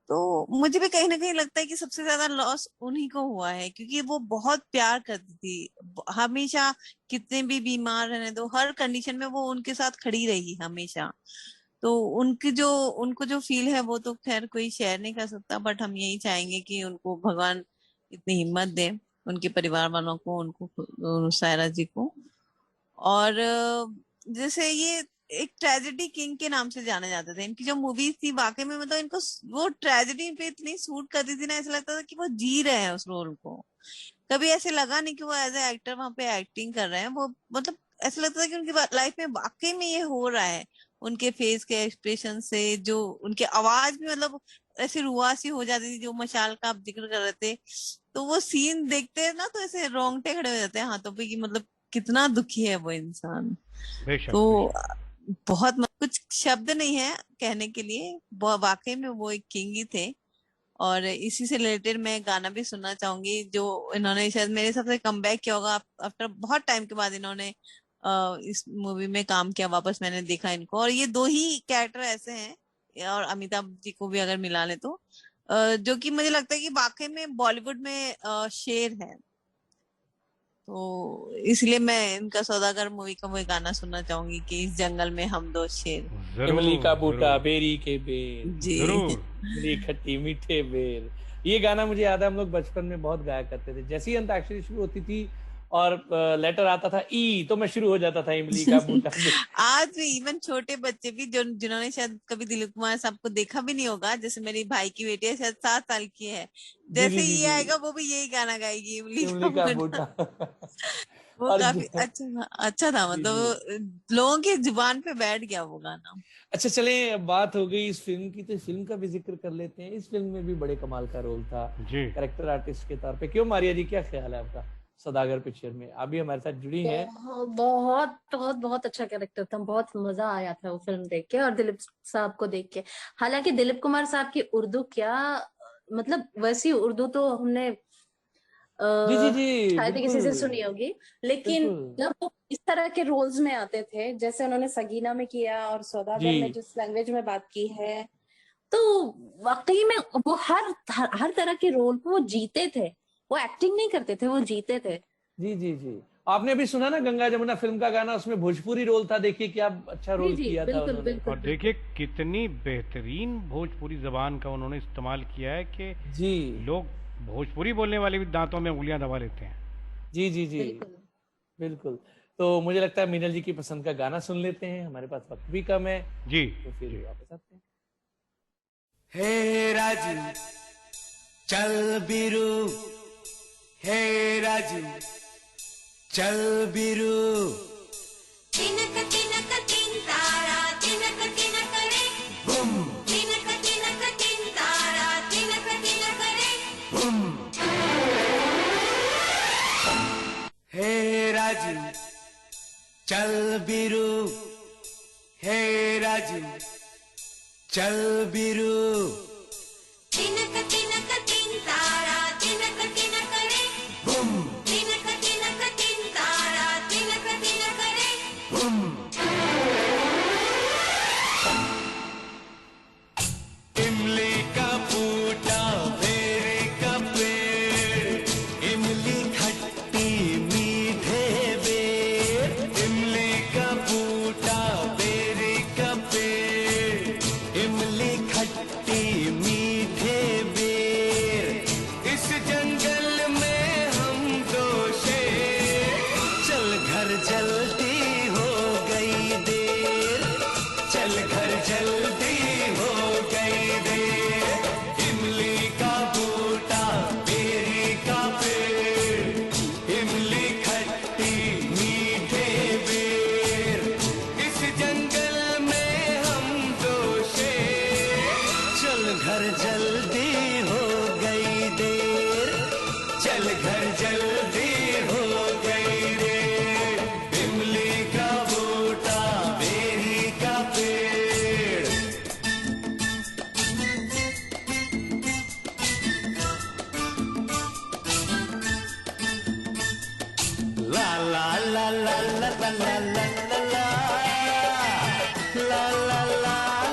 तो मुझे भी कहीं ना कहीं लगता है कि सबसे ज्यादा लॉस उन्हीं को हुआ है, क्योंकि वो बहुत प्यार करती थी हमेशा। कितने भी बीमार रहने दो, हर कंडीशन में वो उनके साथ खड़ी रही हमेशा। तो उनको जो फील है वो तो खैर कोई शेयर नहीं कर सकता, बट हम यही चाहेंगे कि उनको भगवान इतनी हिम्मत दे, उनके परिवार वालों को, उनको, सायरा जी को। और जैसे ये एक ट्रेजेडी किंग के नाम से जाने जाते थे। इनकी जो मूवीज थी वाकई में मतलब इनको वो ट्रेजेडी पे इतनी सूट करती थी ना, ऐसा लगता था कि वो जी रहे हैं उस रोल को। कभी ऐसे लगा नहीं कि वो एज ए एक्टर वहां पे एक्टिंग कर रहे हैं। वो मतलब ऐसा लगता था कि उनकी लाइफ में वाकई में ये हो रहा है। उनके फेस के एक्सप्रेशन से, जो उनके आवाज भी मतलब ऐसे रुआसी हो जाती थी, जो मशाल का आप जिक्र कर रहे थे, तो वो सीन देखते हैं ना तो ऐसे रोंगटे खड़े हो जाते हैं हाथों पे कि मतलब कितना दुखी है वो इंसान। तो बहुत कुछ शब्द नहीं है कहने के लिए, वाकई में वो एक किंग ही थे। और इसी से रिलेटेड मैं गाना भी सुनना चाहूंगी जो इन्होंने शायद मेरे हिसाब से कमबैक किया होगा आफ्टर बहुत टाइम के बाद इन्होंने इस मूवी में काम किया, वापस मैंने देखा इनको। और ये 2 ही कैरेक्टर ऐसे हैं, और अमिताभ जी को भी अगर मिला ले तो, जो कि मुझे लगता है कि वाकई में बॉलीवुड में शेर है। तो इसलिए मैं इनका सौदागर मूवी का वो गाना सुनना चाहूंगी कि इस जंगल में हम 2 शेर। इमली का बूटा बेरी के बेर जी, इमली खट्टी मीठे बेर, ये गाना मुझे याद है हम लोग बचपन में बहुत गाया करते थे। जैसे ही अंताक्षरी शुरू होती थी और लेटर आता था ई, तो मैं शुरू हो जाता था इमली का बूटा। आज भी इवन छोटे बच्चे भी जिन्होंने शायद कभी दिलीप कुमार साहब को देखा भी नहीं होगा, जैसे मेरी भाई की बेटी है, शायद 7 साल की है, जैसे ये आएगा वो भी यही गाना गाएगी, इमली का बूटा। वो काफी अच्छा था, मतलब लोगों की जुबान पे बैठ गया वो गाना। अच्छा चले, बात हो गई इस फिल्म की, तो इस फिल्म का भी जिक्र कर लेते हैं। इस फिल्म में भी बड़े कमाल का रोल था कैरेक्टर आर्टिस्ट के तौर पे। क्यों मारिया जी, क्या ख्याल है आपका सौदागर पिक्चर में? आप भी हमारे साथ जुड़ी हैं। बहुत बहुत बहुत अच्छा कैरेक्टर था, बहुत मजा आया था वो फिल्म देख के और दिलीप साहब को देख के। हालांकि दिलीप कुमार साहब की उर्दू क्या, मतलब वैसी उर्दू तो हमने शायद किसी से सुनी होगी, लेकिन जब वो इस तरह के रोल्स में आते थे, जैसे उन्होंने सगीना में किया और सौदागर में जिस लैंग्वेज में बात की है, तो वाकई में वो हर तरह के रोल को वो जीते थे। वो एक्टिंग नहीं करते थे, वो जीते थे। जी जी जी। आपने भी सुना ना गंगा जमुना फिल्म का गाना, उसमें भोजपुरी रोल था। देखिए क्या अच्छा रोल किया था उन्होंने। और देखिए कितनी बेहतरीन भोजपुरी जबान का उन्होंने इस्तेमाल किया है कि जी लोग भोजपुरी बोलने वाले भी दांतों में उंगलियां दबा लेते हैं। जी जी जी बिल्कुल। तो मुझे लगता है मीनल जी की पसंद का गाना सुन लेते हैं, हमारे पास वक्त भी कम है जी, तो फिर वापस आते हैं। हे राजू चल बिरू, हे राजू चल बिरू, तिनक तिनक तिन तारा तिनक तिनक रे बुम, तिनक तिनक तिन तारा तिनक तिनक रे बुम। हे राजू चल बिरू, हे राजू चल बिरू, तिनक तिनक तिन तारा तिनक तिनक रे बुम, तिनक तिनक तिन तारा तिनक तिनक रे बुम। इमली का बूटा बेरी का पेड़, इमली खट्टी मीठे बेर, इमली का बूटा बेरी का पेड़, इमली खट्टी मीठे बेर, इस जंगल में हम 2 शेर, चल घर जल्दी हो गई देर, चल घर जल्दी हो गई देर, इमली का बूटा बेरी का पेड़, इमली खट्टी मीठे बेर, इस जंगल में हम 2 शेर, चल घर जल्दी हो गई देर, चल घर जल्दी हो गई देर, इमली का बूटा बेरी का पेड़। ला ला ला ला ला ला ला ला ला ला ला ला ला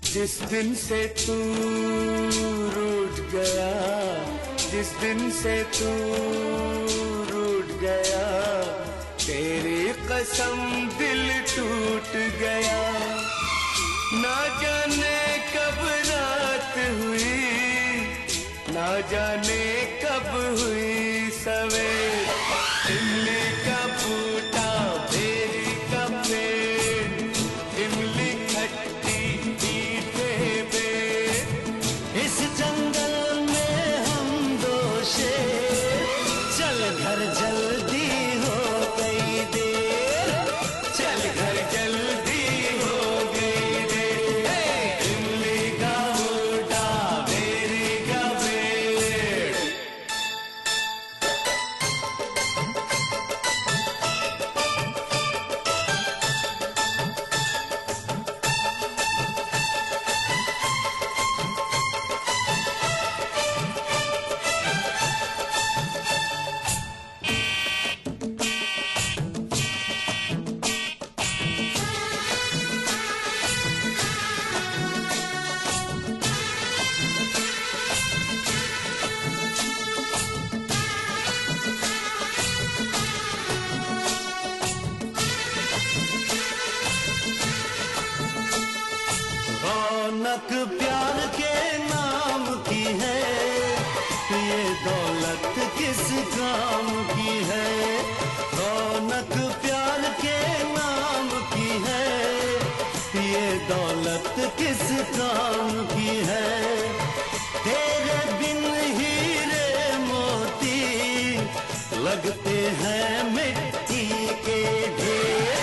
जिस दिन से तू रूठ गया, जिस दिन से तू रूठ गया, तेरी कसम दिल टूट गया, ना जाने कब रात हुई, ना जाने कब हुई सवेर। इमली का बूटा, बेरी का पेड़, इमली खट्टी मीठे बेर, इस जंगल में हम दो शेर, चल घर जल्दी हो गई देर, चल घर जल्दी हो गई देर। इमली का बूटा, बेरी का पेड़। रौनक प्यार के नाम की है, ये दौलत किस काम की है। रौनक प्यार के नाम की है, ये दौलत किस काम की है। तेरे बिन हीरे मोती लगते हैं मिट्टी के ढेर।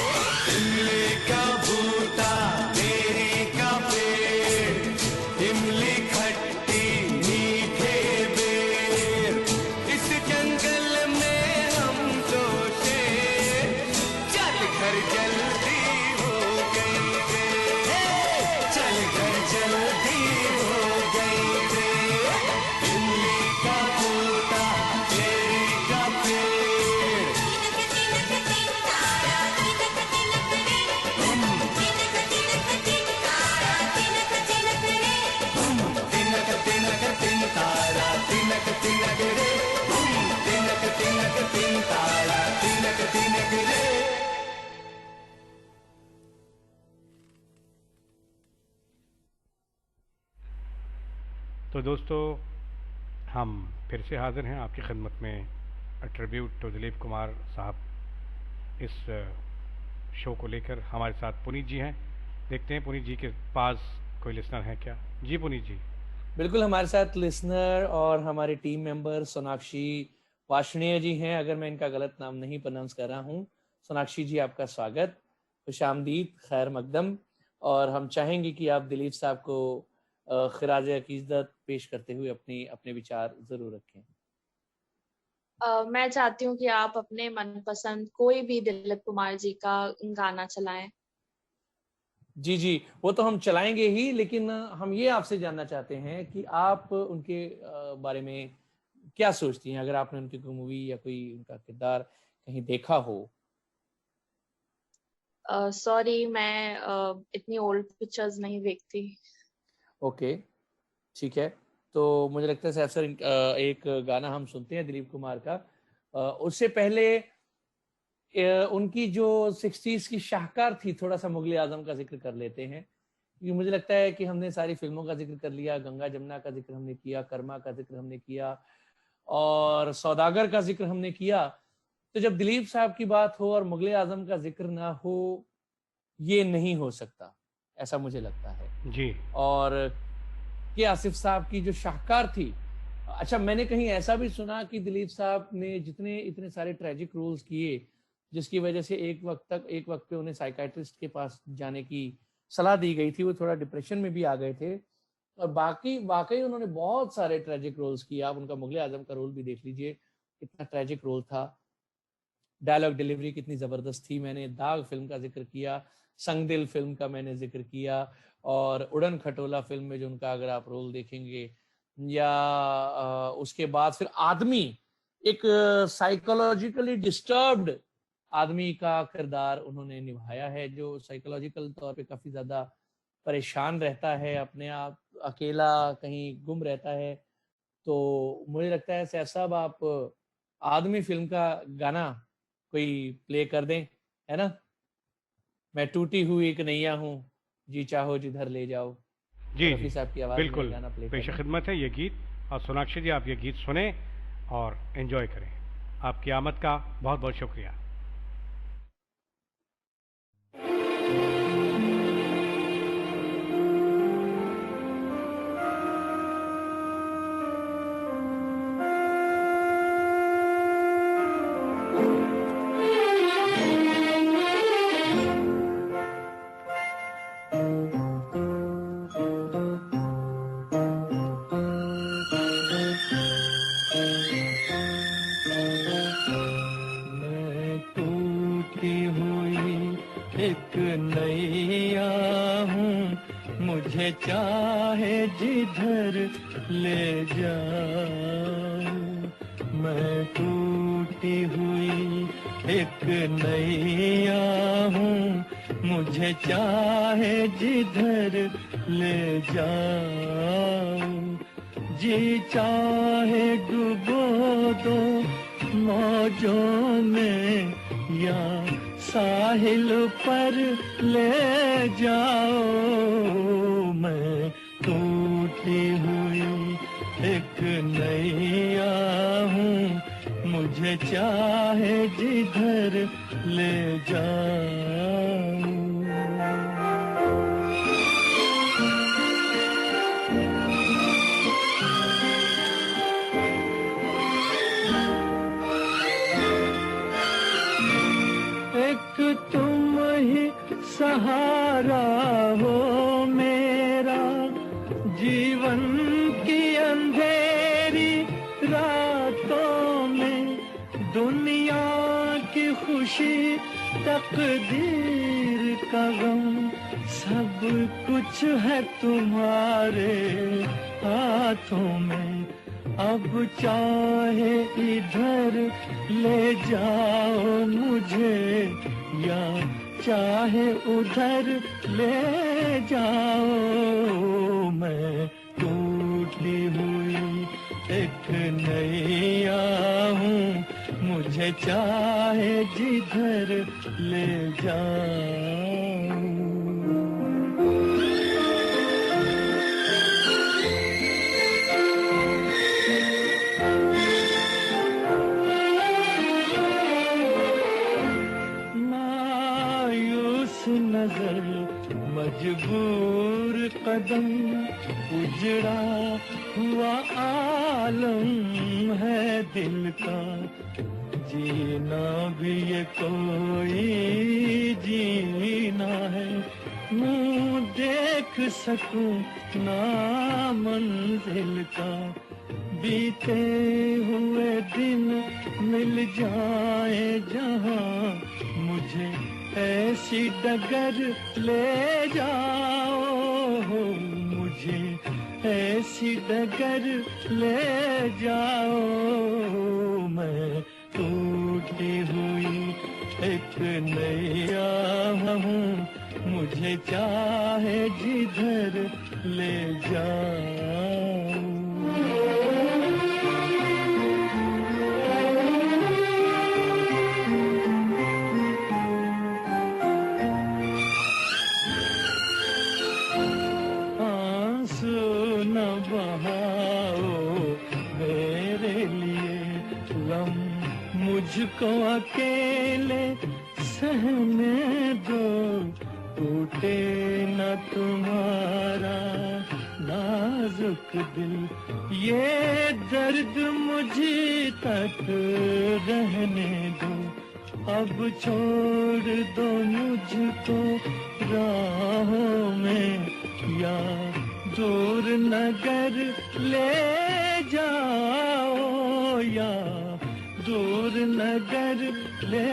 इमली का बूटा, बेरी का पेड़, इमली खट्टी मीठे बेर, इस जंगल में हम दो शेर, चल घर जल्दी हो गई देर, चल घर जल्दी हो गई देर। इमली का बूटा, बेरी का पेड़, तिनक तिनक तिन तारा, तिनक तिनक रे, तिनक तिनक तिन तारा, तिनक तिनक रे। तो दोस्तों, हम फिर से हाजिर हैं आपकी खिदमत में, ट्रिब्यूट टू दिलीप कुमार साहब इस शो को लेकर। हमारे साथ पुनीत जी हैं। देखते हैं पुनीत जी के पास कोई लिसनर है क्या। जी पुनीत जी। बिल्कुल, हमारे साथ लिसनर और हमारे टीम मेंबर सोनाक्षी वार्ष्णेय जी हैं, अगर मैं इनका गलत नाम नहीं प्रोनाउंस कर रहा हूं। सोनाक्षी जी, आपका स्वागत, खुशामदीद, खैर मकदम। और हम चाहेंगे कि आप दिलीप साहब को खिराज अकीदत पेश करते हुए अपने विचार जरूर रखें। मैं चाहती हूँ कि आप अपने मनपसंद कोई भी दिलीप कुमार जी का गाना चलाएं। जी जी, वो तो हम चलाएंगे ही, लेकिन हम ये आपसे जानना चाहते हैं कि आप उनके बारे में क्या सोचती हैं, अगर आपने उनकी कोई मूवी या कोई उनका किरदार कहीं देखा हो। सॉरी, मैं इतनी ओल्ड पिक्चर्स नहीं देखती। ओके, ठीक है। तो मुझे लगता है सर एक गाना हम सुनते हैं दिलीप कुमार का। उससे पहले उनकी जो 60s की शाहकार थी, थोड़ा सा मुगले आजम का जिक्र कर लेते हैं। क्योंकि मुझे लगता है कि हमने सारी फिल्मों का जिक्र कर लिया, गंगा जमुना का जिक्र हमने किया, कर्मा का जिक्र हमने किया और सौदागर का जिक्र हमने किया। तो जब दिलीप साहब की बात हो और मुगले आजम का जिक्र ना हो, ये नहीं हो सकता, ऐसा मुझे लगता है जी। और के आसिफ साहब की जो शाहकार थी। अच्छा, मैंने कहीं ऐसा भी सुना कि दिलीप साहब ने इतने सारे ट्रेजिक रोल्स किए, जिसकी वजह से एक वक्त पे उन्हें साइकाइट्रिस्ट के पास जाने की सलाह दी गई थी। वो थोड़ा डिप्रेशन में भी आ गए थे और वाकई उन्होंने बहुत सारे ट्रेजिक रोल्स किए। आप उनका मुगले आजम का रोल भी देख लीजिए, कितना ट्रेजिक रोल था। डायलॉग डिलीवरी कितनी जबरदस्त थी। मैंने दाग फिल्म का जिक्र किया, संगदिल फिल्म का मैंने जिक्र किया और उड़न खटोला फिल्म में जो उनका अगर आप रोल देखेंगे, या उसके बाद फिर आदमी, एक साइकोलॉजिकली डिस्टर्ब्ड आदमी का किरदार उन्होंने निभाया है, जो साइकोलॉजिकल तौर पे काफी ज्यादा परेशान रहता है, अपने आप अकेला कहीं गुम रहता है। तो मुझे लगता है सैफ साहब, आप आदमी फिल्म का गाना कोई प्ले कर दें, है ना? मैं टूटी हुई एक नैया हूँ, जी चाहो जिधर ले जाओ। जी रफ़ी जी साहब की आवाज़ में बिल्कुल, गाना प्ले पेश करें। खिदमत है ये गीत। और सोनाक्षी जी आप ये गीत सुने और एंजॉय करें। आपकी आमद का बहुत बहुत शुक्रिया। मैं टूटी हुई एक नैया हूँ, मुझे चाहे जिधर ले जाओ। मैं टूटी हुई एक नैया हूँ, मुझे चाहे जिधर ले जाओ। जी चाहे डुबो दो मौजों में या साहिल पर ले जाओ। मैं टूटी हुई एक नैया हूँ, मुझे चाहे जिधर ले जाओ। एक तुम ही सहारा हो मेरा, जीवन की अंधेरी रातों में। दुनिया की खुशी तकदीर का गम, सब कुछ है तुम्हारे हाथों में। अब चाहे इधर ले जाओ मुझे या चाहे उधर ले जाओ। मैं टूटी हुई एक नैया हूँ, मुझे चाहे जिधर ले जाओ। नजर मजबूर कदम, उजड़ा हुआ आलम है दिल का। जीना भी ये कोई जीना है, मुँह देख सकूं ना मंजिल का। बीते हुए दिन मिल जाए जहाँ, मुझे ऐसी डगर ले जाओ। मुझे ऐसी डगर ले जाओ। मैं टूटी हुई एक नैया हूँ, मुझे चाहे जिधर ले जाओ। मुझको अकेले सहने दो, टूटे न तुम्हारा नाजुक दिल। ये दर्द मुझे तक रहने दो, अब छोड़ दो मुझको राहों में या दूर नगर ले जाओ। या दूर नगर ले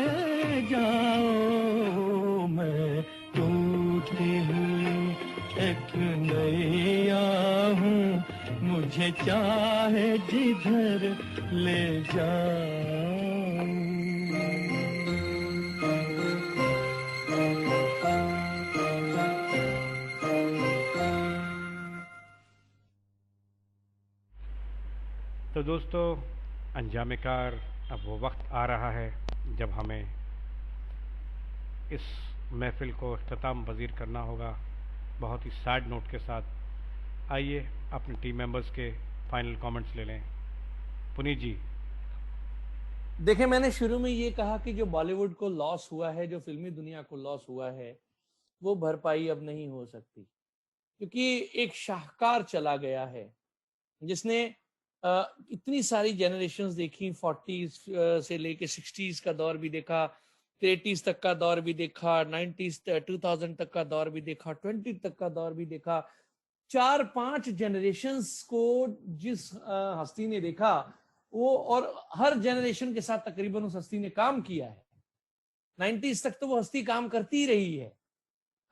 जाओ। मैं टूटी हुई एक नैया हूँ, मुझे चाहे जिधर ले जाओ। तो दोस्तों, अंजाम कार अब वो वक्त आ रहा है जब हमें इस महफिल को इख्तिताम पजीर करना होगा बहुत ही सैड नोट के साथ। आइए अपने टीम मेंबर्स के फाइनल कमेंट्स ले लें। पुनीत जी। देखिए, मैंने शुरू में ये कहा कि जो बॉलीवुड को लॉस हुआ है, जो फिल्मी दुनिया को लॉस हुआ है, वो भरपाई अब नहीं हो सकती, क्योंकि एक शाहकार चला गया है जिसने इतनी सारी जनरेशन्स देखी, 40s से लेके 60s का दौर भी देखा, 80s तक का दौर भी देखा, 90s 2000 तक का दौर भी देखा, 20 तक का दौर भी देखा। 4-5 जनरेशन्स को जिस हस्ती ने देखा वो, और हर जनरेशन के साथ तकरीबन उस हस्ती ने काम किया है। 90s तक तो वो हस्ती काम करती रही है,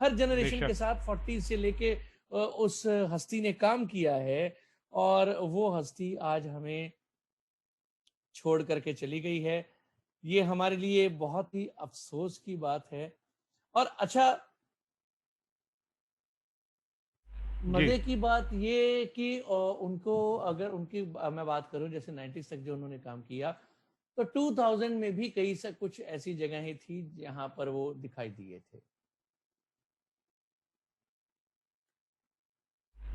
हर जनरेशन के साथ 40s से लेके उस हस्ती ने काम किया है, और वो हस्ती आज हमें छोड़ करके चली गई है। ये हमारे लिए बहुत ही अफसोस की बात है। और अच्छा, मजे की बात ये कि उनको, अगर उनकी मैं बात करूं, जैसे 90s तक जो उन्होंने काम किया, तो 2000 में भी कई से कुछ ऐसी जगहें थी जहां पर वो दिखाई दिए थे।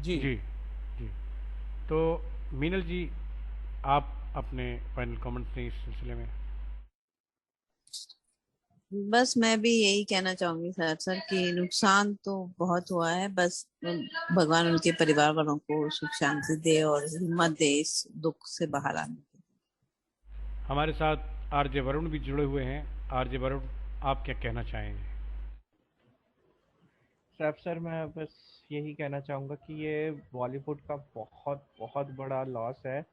जी जी जी। तो मीनल जी, आप अपने फाइनल कमेंट्स दें इस सिलसिले में। बस मैं भी यही कहना चाहूंगी सर कि नुकसान तो बहुत हुआ है, बस भगवान उनके परिवार वालों को सुख शांति दे और हिम्मत दे इस दुख से बाहर आने की। हमारे साथ आरजे वरुण भी जुड़े हुए हैं। आरजे वरुण, आप क्या कहना चाहेंगे? सर मैं बस यही कहना चाहूँगा कि ये बॉलीवुड का बहुत बहुत बड़ा लॉस है,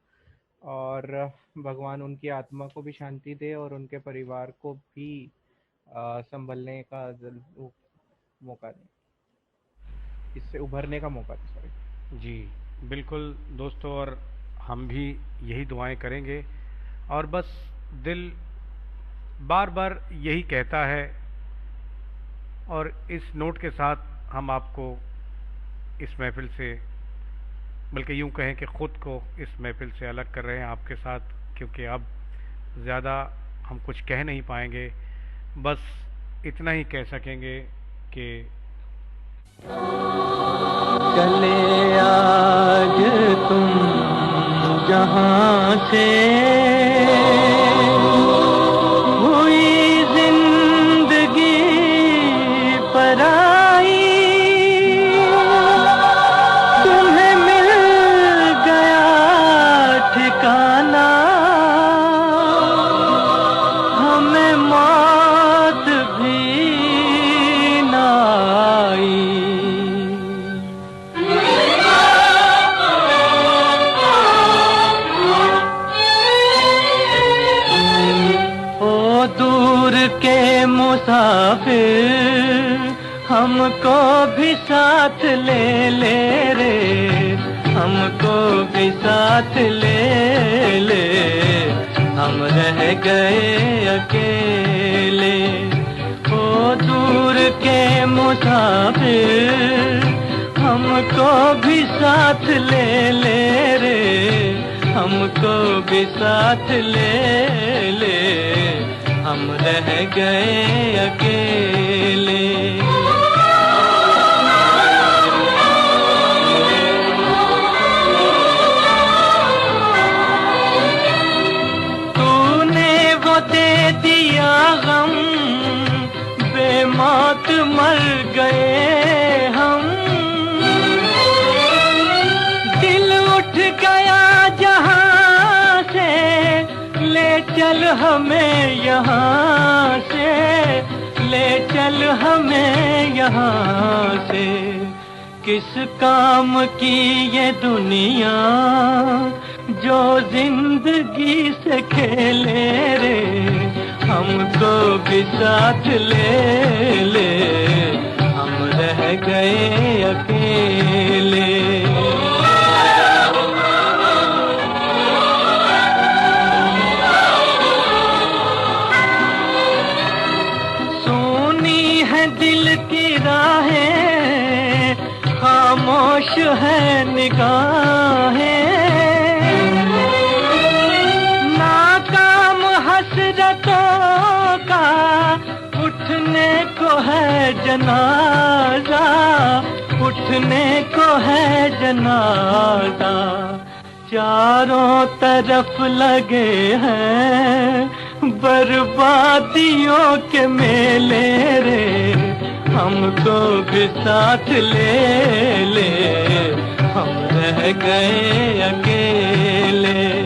और भगवान उनकी आत्मा को भी शांति दे और उनके परिवार को भी संभलने का मौका दे, इससे उभरने का मौका दे। सॉरी जी बिल्कुल दोस्तों, और हम भी यही दुआएं करेंगे, और बस दिल बार बार यही कहता है। और इस नोट के साथ हम आपको इस महफिल से, बल्कि यूं कहें कि ख़ुद को इस महफिल से अलग कर रहे हैं आपके साथ, क्योंकि अब ज़्यादा हम कुछ कह नहीं पाएंगे। बस इतना ही कह सकेंगे कि चले आज तुम जहां से, हुई जिंदगी पराई, तुम्हें मिल गया ठिकाना, हमें मौत भी ना आई। ओ दूर के मुसाफिर, हमको भी साथ ले ले रे, हमको भी साथ ले ले, हम रह गए अकेले। ओ दूर के मुसाफिर, हमको भी साथ ले ले रे, हमको भी साथ ले ले, हम रह गए अकेले। तूने वो दे दिया गम, बेमौत मर गए हम, दिल उठ गया जहां से, ले चल हमें यहाँ से, ले चल हमें यहाँ से। किस काम की ये दुनिया जो जिंदगी से खेले रे, हमको भी साथ ले ले, हम रह गए अकेले। सुनी है दिल की राहें, खामोश है निगाहें, नाकाम हसरतों का उठ उठने को है जनाजा, उठने को है जनाजा, चारों तरफ लगे हैं बर्बादियों के मेले रे, हमको भी साथ ले ले, हम रह गए अकेले।